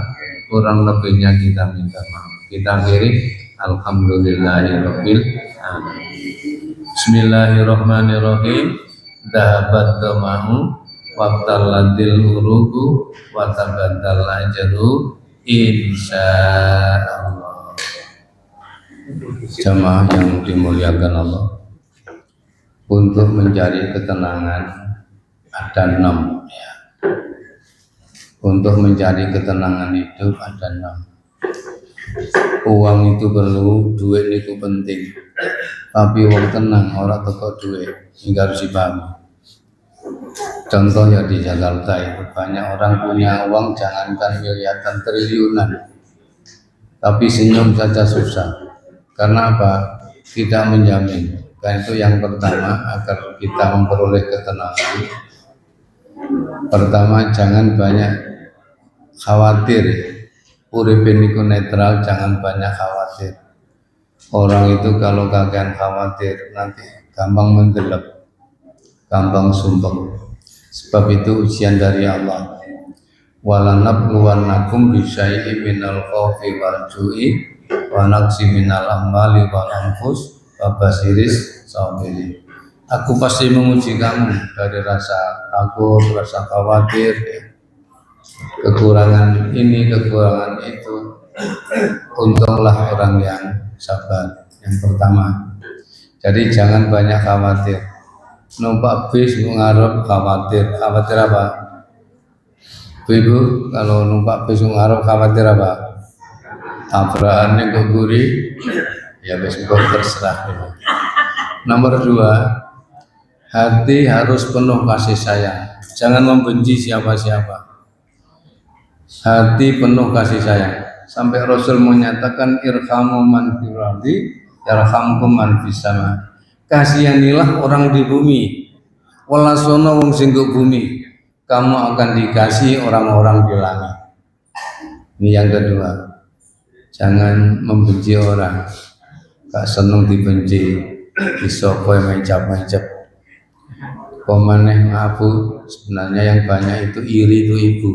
Kurang lebihnya kita minta maaf. Kita akhiri alhamdulillahirabbil alamin. Bismillahirrahmanirrahim. Dahabat damahu waqtaladil urugu wa tabaddal ajru insyaallah. Jamaah yang dimuliakan Allah, untuk mencari ketenangan ada 6 ya. Untuk mencari ketenangan hidup ada 6. Uang itu perlu, duit itu penting. Tapi uang tenang, orang teko duit, ini harus dipahami. Contoh ya di Jakarta itu banyak orang punya uang, jangankan miliaran, triliunan, tapi senyum saja susah. Karena apa? Tidak menjamin. Karena itu yang pertama, agar kita memperoleh ketenangan, pertama jangan banyak khawatir. Uripin niku netral, jangan banyak khawatir. Orang itu kalau kakean khawatir nanti gampang mendelep, gampang sumpah. Sebab itu ujian dari Allah. Walanabluwannakum bisyai'im minal khaufi wal ju'i wa naqsi minal amwali wal anfus wa basiris sabirin. Aku pasti menguji kamu dari rasa takut, rasa khawatir, kekurangan ini, kekurangan itu. Untunglah orang yang sabar. Yang pertama, jadi jangan banyak khawatir. Numpak bis ngarep khawatir. Khawatir apa? Ibu, kalau numpak bis ngarep khawatir apa? Tabrakan yang keguri, ya besok terserah. Nomor 2, hati harus penuh kasih sayang. Jangan membenci siapa-siapa. Hati penuh kasih sayang. Sampai Rasul menyatakan irhamu man fil ardi yarhamkum man fis sama. Kasihanilah orang di bumi. Walasana wong sing bumi. Kamu akan dikasih orang-orang di langit. Ini yang kedua. Jangan membenci orang. Gak seneng dibenci. Iso kowe mencap-mencap. Pemaneh ngaku, sebenarnya yang banyak itu iri itu ibu.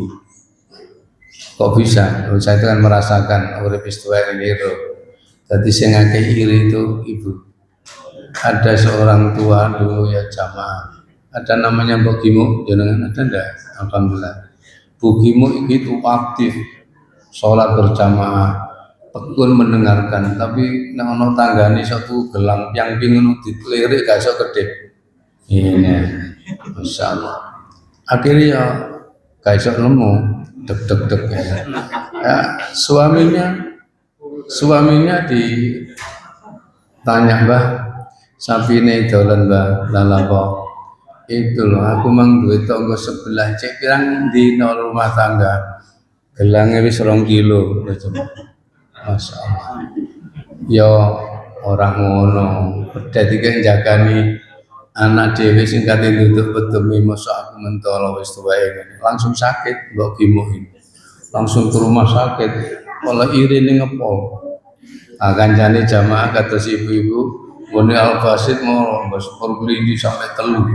Kok bisa? Saya itu kan merasakan urip istuwa ini itu. Jadi saya ngakei iri itu ibu. Ada seorang tua dulu ya jamaah. Ada namanya Mbok Gimo, jenengan ada enggak? Alhamdulillah. Bu Gimo itu aktif sholat berjamaah, tekun mendengarkan. Tapi nang ono tanggane satu gelang yang pingin ditelirik gak iso kedip. Ini, Masya Allah. Akhirnya ya gak iso nemu. Deg-deg ya. Suaminya ditanya, Mbah, sapine dolan Mbah, lalapo. Itu loh, aku mang duwe tangga sebelah, cek pirang dina rumah tangga. Gelange wis 2 kilo. Masya Allah. Ya orang ngono, dadi kan jagani anak dhewe sing kate nduduk petemi mosok aku mentolo wis tuwae ngene. Langsung sakit Mbok Gimuhin. Langsung ke rumah sakit. Oleh iri ning ngepol. Kancane jamaah kados ibu-ibu ngene Al-Basit mau mbok perglindi sampai 3.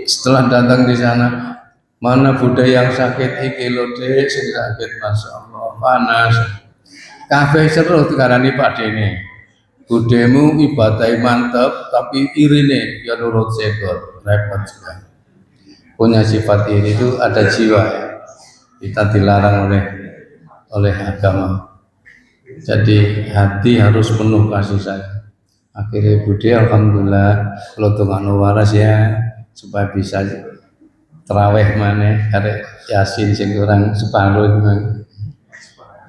Setelah datang di sana, Mana budaya yang sakit iki lho Dik, sing sakit masyaallah panas. Kabeh seru dikarani padene. Budemu ibadah mantap tapi irine ya nurut sekor, repot juga. Punya sifat iri itu ada jiwa ya. Kita dilarang oleh agama. Jadi hati harus penuh kasih sayang. Akhirnya Budi alhamdulillah kalau tunggu waras ya supaya bisa terawih mana karek Yasin sing kurang separuh gimana.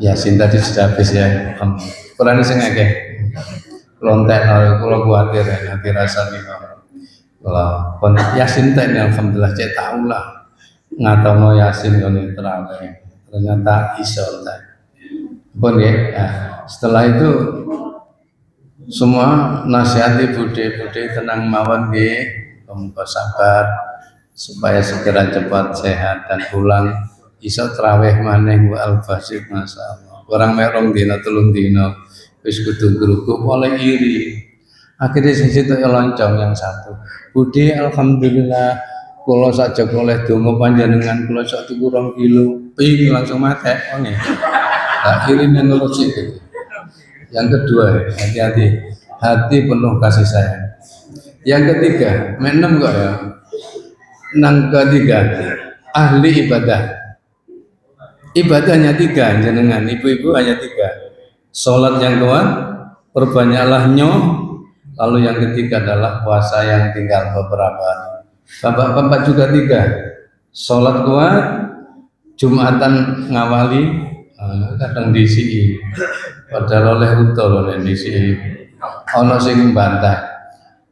Yasin tadi sudah habis ya. Kurang sing akeh. Lontek kalau khawatir ya nanti rasa nih kalau pun Yasin tadi alhamdulillah saya tahu lah ngatono Yasin kalau terawih ternyata iso tadi. Pun ya, nah, setelah itu semua nasihati bude tenang mawon nggih, muga sabar supaya segera cepat sehat dan pulang iso traweh maneh wa al-fasik masyaallah. Orang merong dina telung dina wis kudu grup oleh iri. Akhirnya situ loncong yang satu. Bude alhamdulillah kula saja oleh donga panjenengan kula sak tuku 2 kilo ping langsung mate ngene. Nah, iri menurut gitu. Yang kedua, hati-hati, hati penuh kasih sayang. Yang ketiga, menem kok ya. Nang ketiga, ahli ibadah. Ibadahnya 3, jenengan ibu-ibu hanya 3. Sholat yang kuat, perbanyaklah nyoh. Lalu yang ketiga adalah puasa yang tinggal beberapa hari. Bapak-bapak juga 3. Sholat kuat, Jumatan ngawali, kadang disi. Padahal oleh utol oleh disi. Ono sing bantah.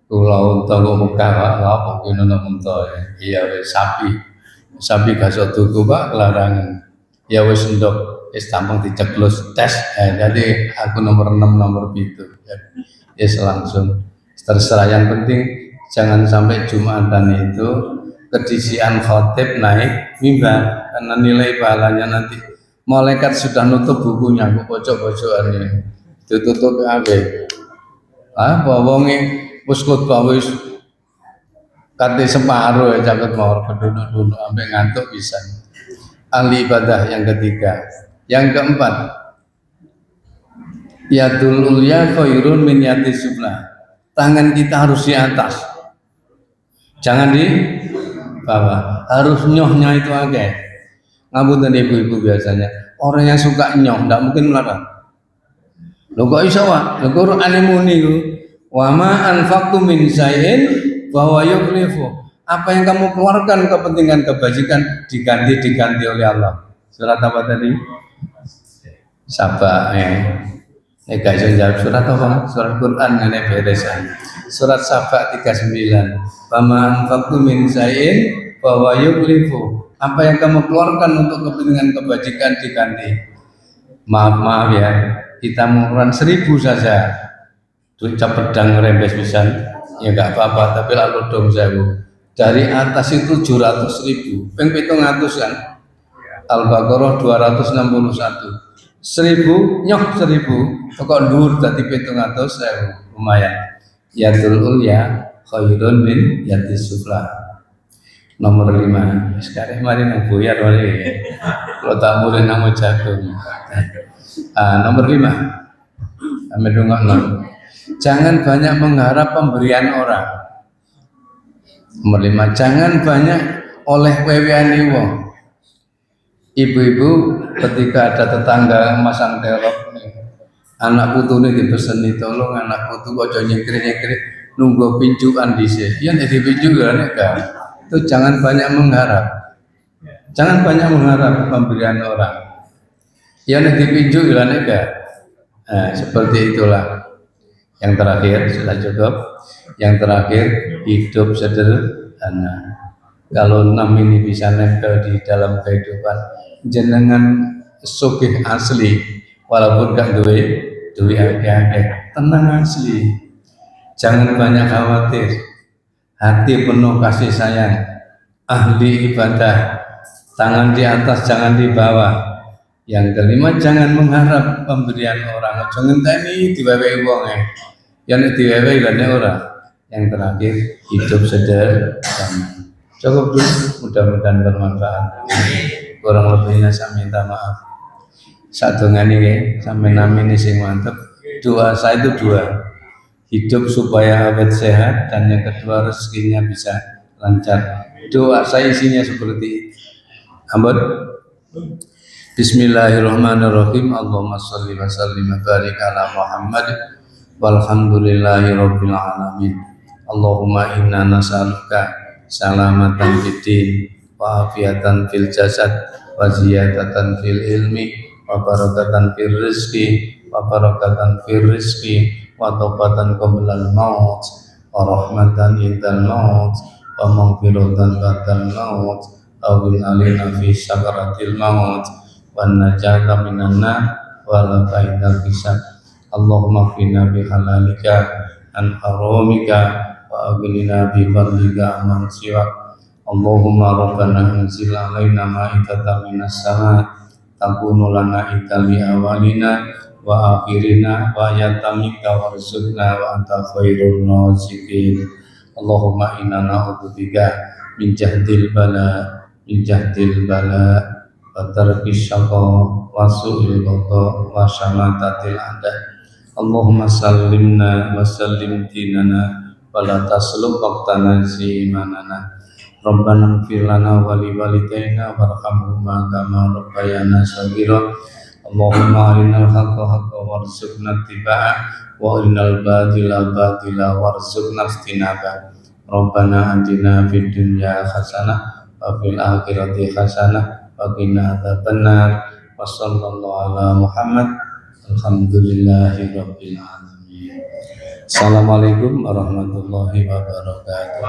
Kula unta kok Mekah Pak, lha apa kene ana unta ya. Iya wis sapi. Sapi gak iso tuku Pak, larangan. Ya wis ndok, wis tampang diceklus tes. Jadi aku nomor 6 nomor 7. Yes langsung. Terserah yang penting jangan sampai Jumatan itu kedisian khotib naik mimbar karena nilai pahalanya nanti malaikat sudah nutup bukunya kok pojok-pojokan ini ditutup kabeh. Wonge wis khotbah wis kate separo ya caket mawar penduduk sampai ngantuk bisa. Ahli ibadah yang ketiga. Yang keempat, yadul ulya khairun min yadis sufla. Tangan kita harus di atas. Jangan di bawah. Harus nyohnya itu agak. Ngapunten ibu-ibu biasanya. Orang yang suka nyoh enggak mungkin melarang. Lho kok iso wae? Lho Qur'ane muni ku. Wa ma anfaqtum min syai'in fa huwa yukhlifu. Apa yang kamu keluarkan kepentingan kebajikan diganti oleh Allah. Surat apa tadi? Saba guys jawab surat apa? Surat Quran ngene beresan. Surat Saba 39. Wa ma anfaqtum min syai'in fa huwa yukhlifu. Apa yang kamu keluarkan untuk kepentingan kebajikan diganti. Maaf ya, kita mengeluarkan 1000 saja. Duit pedang rembes pisan, ya enggak apa-apa, tapi lalu dong sewu. Dari atas itu 700.000, ping 700 kan. Al-Baqarah 261. 1000 nyoh 1000, kok dhuwur dadi 700.000, lumayan. Yadul ulya khairun min yadis sufla. Nomor 5. Sekarang mari nang buyar wae. Kalau tak mulai nang jagung. Nomor 5. Ame dongakno. Jangan banyak mengharap pemberian orang. Nomor 5. Jangan banyak oleh weweane wong. Ibu-ibu ketika ada tetangga masang terop anak putune dipeseni tolong anak putu kok nyengkir-nyengkir nunggu pincuan dhisik. Ya nek dipincu ya nek gak. Itu jangan banyak mengharap. Jangan banyak mengharap pemberian orang. Ya nek dipincu ya nek gak. Seperti itulah. Yang terakhir sudah cukup. Yang terakhir hidup sederhana. Kalau 6 ini bisa nempel di dalam kehidupan jenengan sugih asli walaupun gak duwe akeh tenang asli. Jangan banyak khawatir. Hati penuh kasih sayang. Ahli ibadah. Tangan di atas jangan di bawah. Yang kelima jangan mengharap pemberian orang. Jangan tani diwewehi wong yang diwewehi lan ora. Yang terakhir hidup sederhana. Cukup dulu, mudah-mudahan bermanfaat. Kurang lebihnya saya minta maaf. Satu ngani ya, sampai nami ini sing mantep. Doa saya itu dua, hidup supaya awet sehat, dan yang kedua rezekinya bisa lancar. Doa saya isinya seperti itu. Ampun. Bismillahirrahmanirrahim. Allahumma sholli wa sallim wa barik ala Muhammad walhamdulillahi rabbil alamin. Allahumma inna nas'aluka salamatan fid din wa afiatan fil jasad wa ziyadatan fil ilmi wa barakatan fil rizqi wa barakatan fil rizqi wa taubatan qablal maut wa rahmatan indal maut wa maghfiratan ba'dal maut wa alina fi sakaratil maut wa najata minan nar wa la faidal hisab. Allahumma qina bi halalika an haramika wa aghnina bi fadlika amman siwak. Allahumma rabbana anzil alaina ma'idatan minas sama' takunu lana idali awalina wa akhirina wa yatamika warzuqna wa anta khairul raziqin. Allahumma inna na'udzubika min jahdil bala wa tarkis syaqa wa su'il qada wa syamatatil a'da. Allahumma sallimna wa sallim dinana wa la tasluk waqtana zimanana. Rabbana ighfir lana wa li walidayna warhamhuma kama rabbayana shaghira. Allahumma arinal haqqa haqqan warzuqna ittiba'ah wa arinal batila batila warzuqna ijtinabah. Rabbana atina fid dunya hasanah wa fil akhirati hasanah wa qina adzabannar. Wa sallallahu ala Muhammad. Alhamdulillahi rabbil alamin. Assalamualaikum warahmatullahi wabarakatuh.